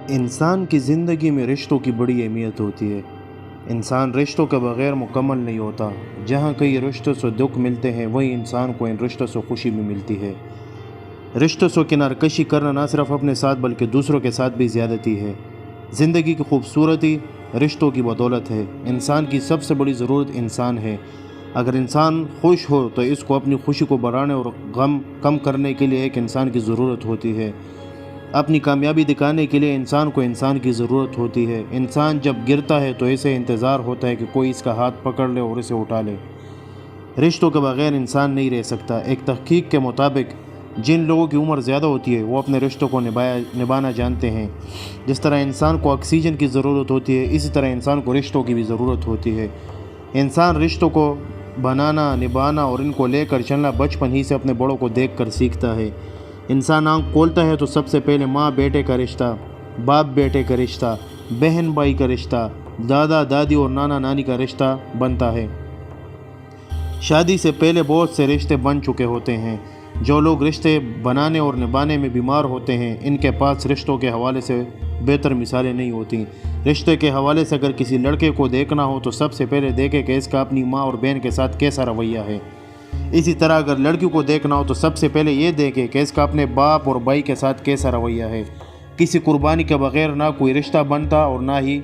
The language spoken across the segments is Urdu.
انسان کی زندگی میں رشتوں کی بڑی اہمیت ہوتی ہے۔ انسان رشتوں کے بغیر مکمل نہیں ہوتا۔ جہاں کئی رشتوں سے دکھ ملتے ہیں وہیں انسان کو ان رشتوں سے خوشی بھی ملتی ہے۔ رشتوں سے کنار کشی کرنا نہ صرف اپنے ساتھ بلکہ دوسروں کے ساتھ بھی زیادتی ہے۔ زندگی کی خوبصورتی رشتوں کی بدولت ہے۔ انسان کی سب سے بڑی ضرورت انسان ہے۔ اگر انسان خوش ہو تو اس کو اپنی خوشی کو بڑھانے اور غم کم کرنے کے لیے ایک انسان کی ضرورت ہوتی ہے۔ اپنی کامیابی دکھانے کے لیے انسان کو انسان کی ضرورت ہوتی ہے۔ انسان جب گرتا ہے تو اسے انتظار ہوتا ہے کہ کوئی اس کا ہاتھ پکڑ لے اور اسے اٹھا لے۔ رشتوں کے بغیر انسان نہیں رہ سکتا۔ ایک تحقیق کے مطابق جن لوگوں کی عمر زیادہ ہوتی ہے وہ اپنے رشتوں کو نبھانا جانتے ہیں۔ جس طرح انسان کو آکسیجن کی ضرورت ہوتی ہے اسی طرح انسان کو رشتوں کی بھی ضرورت ہوتی ہے۔ انسان رشتوں کو بنانا، نبھانا اور ان کو لے کر چلنا بچپن ہی سے اپنے بڑوں کو دیکھ کر سیکھتا ہے۔ انسان آنکھ کھولتا ہے تو سب سے پہلے ماں بیٹے کا رشتہ، باپ بیٹے کا رشتہ، بہن بھائی کا رشتہ، دادا دادی اور نانا نانی کا رشتہ بنتا ہے۔ شادی سے پہلے بہت سے رشتے بن چکے ہوتے ہیں۔ جو لوگ رشتے بنانے اور نبھانے میں بیمار ہوتے ہیں ان کے پاس رشتوں کے حوالے سے بہتر مثالیں نہیں ہوتی۔ رشتے کے حوالے سے اگر کسی لڑکے کو دیکھنا ہو تو سب سے پہلے دیکھے کہ اس کا اپنی ماں اور بہن کے ساتھ کیسا رویہ ہے۔ اسی طرح اگر لڑکی کو دیکھنا ہو تو سب سے پہلے یہ دیکھے کہ اس کا اپنے باپ اور بھائی کے ساتھ کیسا رویہ ہے۔ کسی قربانی کے بغیر نہ کوئی رشتہ بنتا اور نہ ہی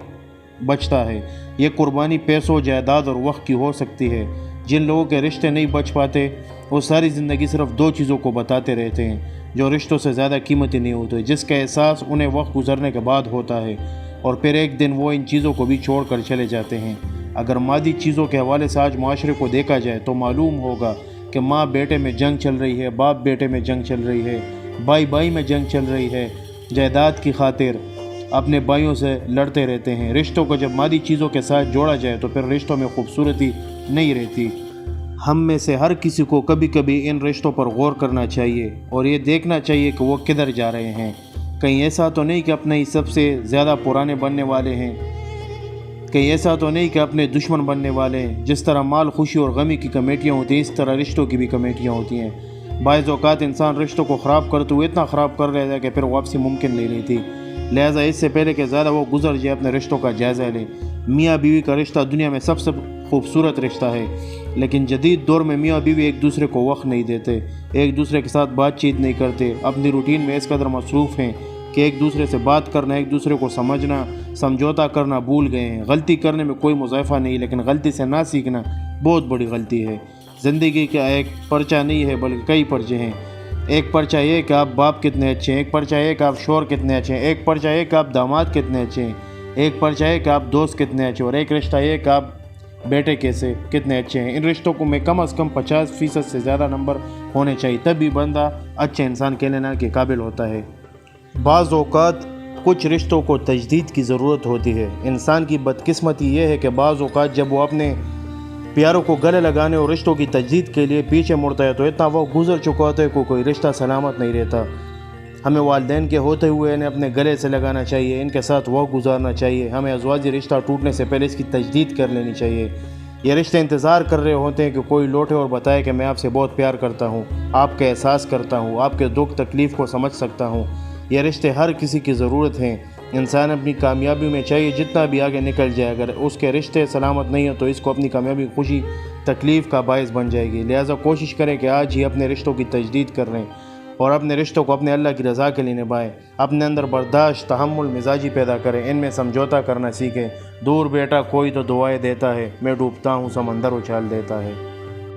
بچتا ہے۔ یہ قربانی پیسوں، جائیداد اور وقت کی ہو سکتی ہے۔ جن لوگوں کے رشتے نہیں بچ پاتے وہ ساری زندگی صرف دو چیزوں کو بتاتے رہتے ہیں جو رشتوں سے زیادہ قیمتی نہیں ہوتے، جس کا احساس انہیں وقت گزرنے کے بعد ہوتا ہے اور پھر ایک دن وہ ان چیزوں کو بھی چھوڑ کر چلے جاتے ہیں۔ اگر مادی چیزوں کے حوالے سے آج معاشرے کو دیکھا جائے تو معلوم ہوگا کہ ماں بیٹے میں جنگ چل رہی ہے، باپ بیٹے میں جنگ چل رہی ہے، بھائی بھائی میں جنگ چل رہی ہے، جائیداد کی خاطر اپنے بھائیوں سے لڑتے رہتے ہیں۔ رشتوں کو جب مادی چیزوں کے ساتھ جوڑا جائے تو پھر رشتوں میں خوبصورتی نہیں رہتی۔ ہم میں سے ہر کسی کو کبھی کبھی ان رشتوں پر غور کرنا چاہیے اور یہ دیکھنا چاہیے کہ وہ کدھر جا رہے ہیں۔ کہیں ایسا تو نہیں کہ اپنے ہی سب سے زیادہ پرانے بننے والے ہیں، کہیں ایسا تو نہیں کہ اپنے دشمن بننے والے ہیں۔ جس طرح مال، خوشی اور غمی کی کمیٹیاں ہوتی ہیں اس طرح رشتوں کی بھی کمیٹیاں ہوتی ہیں۔ بعض اوقات انسان رشتوں کو خراب کرتے ہوئے اتنا خراب کر لیتا ہے کہ پھر واپسی ممکن نہیں رہتی۔ لہٰذا اس سے پہلے کہ زیادہ وہ گزر جائے اپنے رشتوں کا جائزہ لیں۔ میاں بیوی کا رشتہ دنیا میں سب سے خوبصورت رشتہ ہے، لیکن جدید دور میں میاں بیوی ایک دوسرے کو وقت نہیں دیتے، ایک دوسرے کے ساتھ بات چیت نہیں کرتے، اپنی روٹین میں اس قدر مصروف ہیں کہ ایک دوسرے سے بات کرنا، ایک دوسرے کو سمجھنا، سمجھوتا کرنا بھول گئے ہیں۔ غلطی کرنے میں کوئی مضائفہ نہیں، لیکن غلطی سے نہ سیکھنا بہت بڑی غلطی ہے۔ زندگی کا ایک پرچہ نہیں ہے بلکہ کئی پرچے ہیں۔ ایک پرچہ یہ کہ آپ باپ کتنے اچھے ہیں، ایک پرچہ یہ کہ آپ شوہر کتنے اچھے ہیں، ایک پرچہ یہ کہ آپ داماد کتنے اچھے ہیں، ایک پرچہ یہ کہ آپ دوست کتنے اچھے ہیں، اور ایک رشتہ یہ کہ آپ بیٹے کتنے اچھے ہیں۔ ان رشتوں کو میں کم از کم 50% سے زیادہ نمبر ہونے چاہیے، تب بھی بندہ اچھے انسان کہلانے کے قابل ہوتا ہے۔ بعض اوقات کچھ رشتوں کو تجدید کی ضرورت ہوتی ہے۔ انسان کی بدقسمتی یہ ہے کہ بعض اوقات جب وہ اپنے پیاروں کو گلے لگانے اور رشتوں کی تجدید کے لیے پیچھے مڑتا ہے تو اتنا وہ گزر چکا ہوتا ہے کہ کوئی رشتہ سلامت نہیں رہتا۔ ہمیں والدین کے ہوتے ہوئے انہیں اپنے گلے سے لگانا چاہیے، ان کے ساتھ وقت گزارنا چاہیے۔ ہمیں ازواجی رشتہ ٹوٹنے سے پہلے اس کی تجدید کر لینی چاہیے۔ یہ رشتے انتظار کر رہے ہوتے ہیں کہ کوئی لوٹے اور بتائے کہ میں آپ سے بہت پیار کرتا ہوں، آپ کا احساس کرتا ہوں، آپ کے دکھ تکلیف کو سمجھ سکتا ہوں۔ یہ رشتے ہر کسی کی ضرورت ہیں۔ انسان اپنی کامیابی میں چاہیے جتنا بھی آگے نکل جائے، اگر اس کے رشتے سلامت نہیں ہیں تو اس کو اپنی کامیابی، خوشی، تکلیف کا باعث بن جائے گی۔ لہٰذا کوشش کریں کہ آج ہی اپنے رشتوں کی تجدید کر لیں اور اپنے رشتوں کو اپنے اللہ کی رضا کے لیے نبھائیں۔ اپنے اندر برداشت، تحمل، مزاجی پیدا کریں، ان میں سمجھوتا کرنا سیکھیں۔ دور بیٹا کوئی تو دعائیں دیتا ہے، میں ڈوبتا ہوں سمندر اچھال دیتا ہے۔